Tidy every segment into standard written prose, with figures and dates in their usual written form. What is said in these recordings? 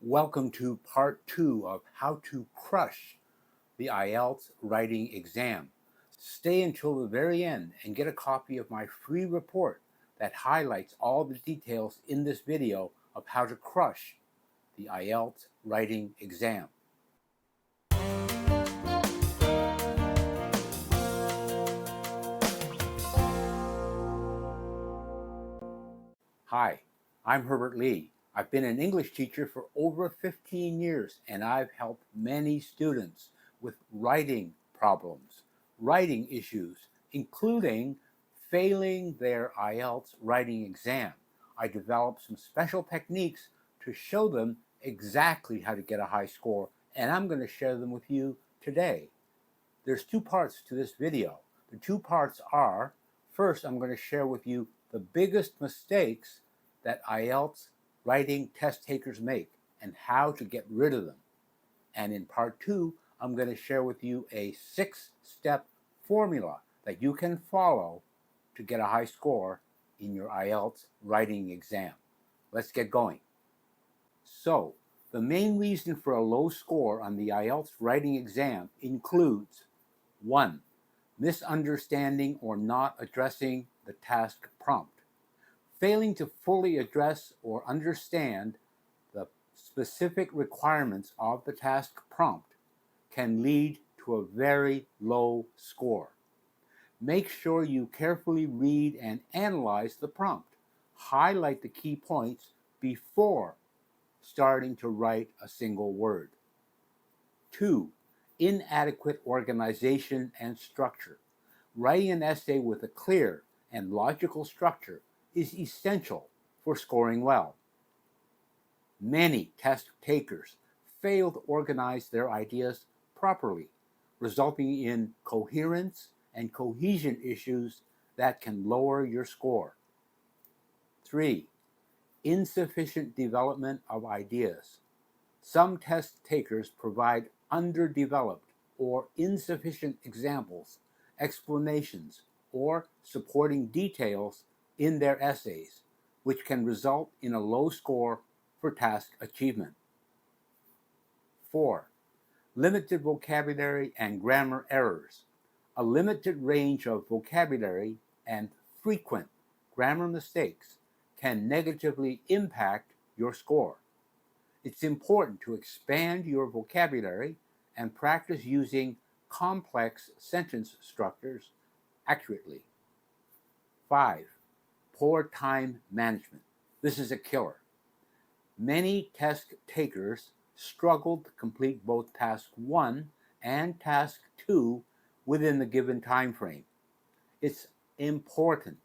Welcome to part 2 of how to crush the IELTS writing exam. Stay until the very end and get a copy of my free report that highlights all the details in this video of how to crush the IELTS writing exam. Hi, I'm Herbert Lee. I've been an English teacher for over 15 years and I've helped many students with writing problems, writing issues, including failing their IELTS writing exam. I developed some special techniques to show them exactly how to get a high score, and I'm going to share them with you today. There's two parts to this video. The two parts are, first, I'm going to share with you the biggest mistakes that IELTS writing test takers make and how to get rid of them. And in part 2, I'm going to share with you a 6-step formula that you can follow to get a high score in your IELTS writing exam. Let's get going. So, the main reason for a low score on the IELTS writing exam includes 1. Misunderstanding or not addressing the task prompt. Failing to fully address or understand the specific requirements of the task prompt can lead to a very low score. Make sure you carefully read and analyze the prompt. Highlight the key points before starting to write a single word. 2. Inadequate organization and structure. Writing an essay with a clear and logical structure is essential for scoring well. Many test takers fail to organize their ideas properly, resulting in coherence and cohesion issues that can lower your score. 3. Insufficient development of ideas. Some test takers provide underdeveloped or insufficient examples, explanations, or supporting details in their essays, which can result in a low score for task achievement. 4. Limited vocabulary and grammar errors. A limited range of vocabulary and frequent grammar mistakes can negatively impact your score. It's important to expand your vocabulary and practice using complex sentence structures accurately. 5. Poor time management. This is a killer. Many test takers struggle to complete both Task 1 and Task 2 within the given time frame. It's important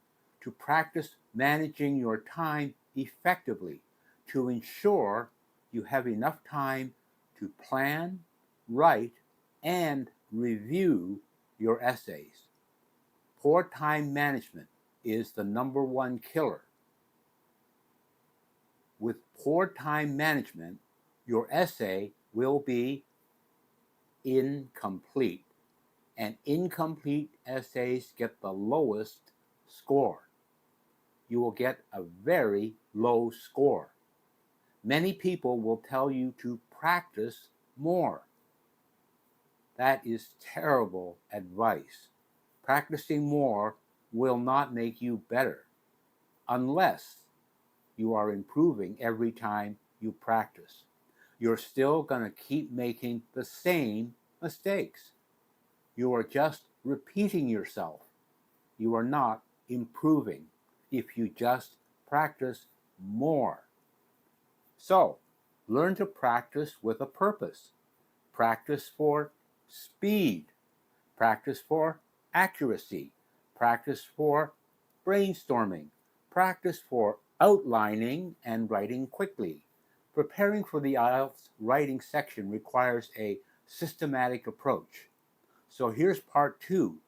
to practice managing your time effectively to ensure you have enough time to plan, write, and review your essays. Poor time management is the number one killer. With poor time management, your essay will be incomplete, and incomplete essays get the lowest score. You will get a very low score. Many people will tell you to practice more. That is terrible advice. Practicing more will not make you better unless you are improving every time you practice. You're still going to keep making the same mistakes. You are just repeating yourself. You are not improving if you just practice more. So, learn to practice with a purpose. Practice for speed. Practice for accuracy. Practice for brainstorming. Practice for outlining and writing quickly. Preparing for the IELTS writing section requires a systematic approach. So here's part 2.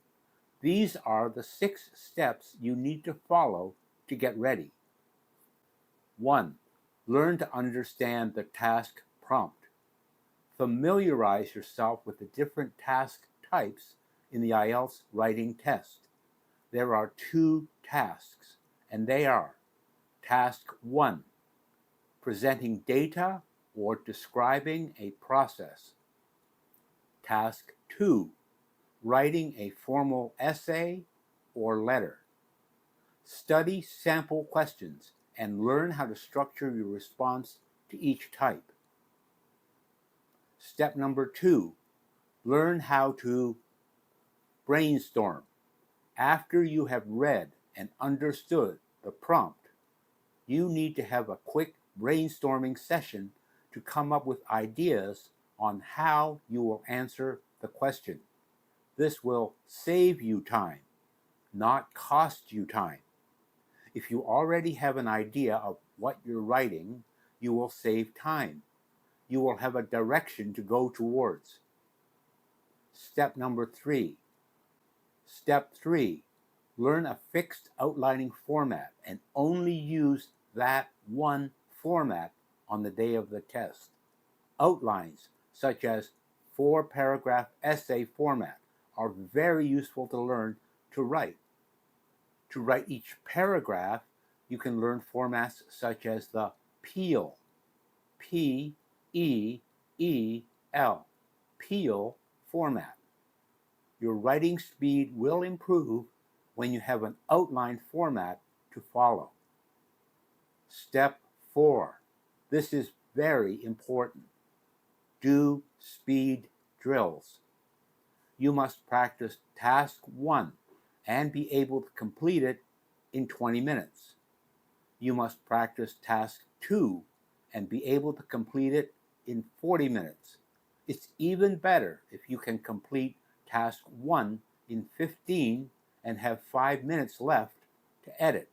These are the 6 steps you need to follow to get ready. 1. Learn to understand the task prompt. Familiarize yourself with the different task types in the IELTS writing test. There are 2 tasks, and they are Task 1, presenting data or describing a process. Task 2, writing a formal essay or letter. Study sample questions and learn how to structure your response to each type. Step number 2, learn how to brainstorm. After you have read and understood the prompt, you need to have a quick brainstorming session to come up with ideas on how you will answer the question. This will save you time, not cost you time. If you already have an idea of what you're writing, you will save time. You will have a direction to go towards. Step number 3. Step 3. Learn a fixed outlining format and only use that one format on the day of the test. Outlines, such as 4-paragraph essay format, are very useful to learn to write. To write each paragraph, you can learn formats such as the PEAL, P-E-E-L, PEAL format. Your writing speed will improve when you have an outline format to follow. Step 4. This is very important. Do speed drills. You must practice task 1 and be able to complete it in 20 minutes. You must practice task 2 and be able to complete it in 40 minutes. It's even better if you can complete task 1 in 15 and have 5 minutes left to edit.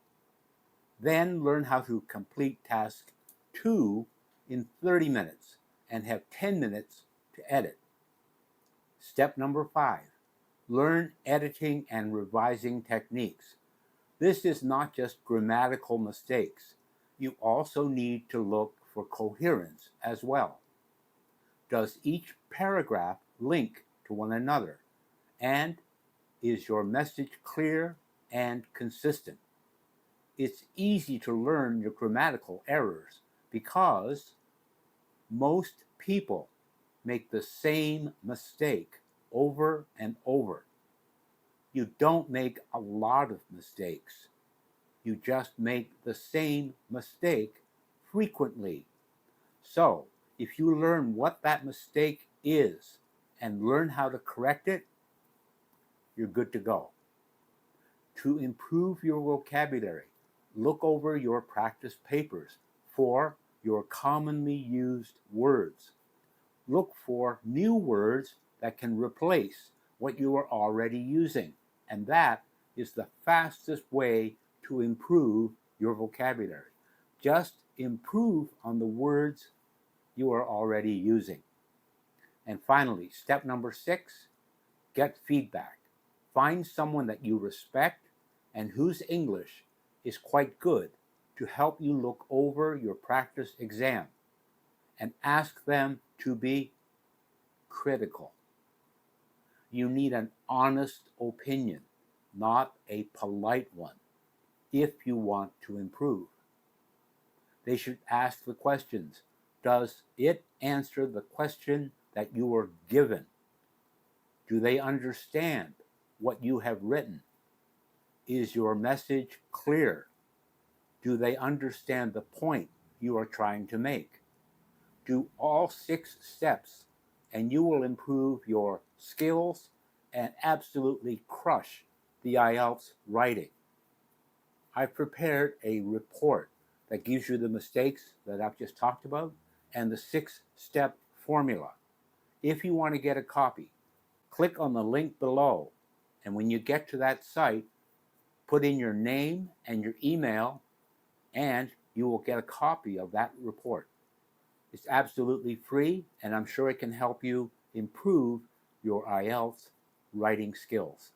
Then learn how to complete task 2 in 30 minutes and have 10 minutes to edit. Step number 5. Learn editing and revising techniques. This is not just grammatical mistakes. You also need to look for coherence as well. Does each paragraph link to one another? And is your message clear and consistent? It's easy to learn your grammatical errors because most people make the same mistake over and over. You don't make a lot of mistakes. You just make the same mistake frequently. So, if you learn what that mistake is and learn how to correct it, you're good to go. To improve your vocabulary, look over your practice papers for your commonly used words. Look for new words that can replace what you are already using, and that is the fastest way to improve your vocabulary. Just improve on the words you are already using. And finally, step number 6, get feedback. Find someone that you respect and whose English is quite good to help you look over your practice exam, and ask them to be critical. You need an honest opinion, not a polite one, if you want to improve. They should ask the questions. Does it answer the question that you were given? Do they understand what you have written? Is your message clear? Do they understand the point you are trying to make? Do all 6 steps and you will improve your skills and absolutely crush the IELTS writing. I've prepared a report that gives you the mistakes that I've just talked about and the 6-step formula. If you want to get a copy, click on the link below, and when you get to that site, put in your name and your email, and you will get a copy of that report. It's absolutely free, and I'm sure it can help you improve your IELTS writing skills.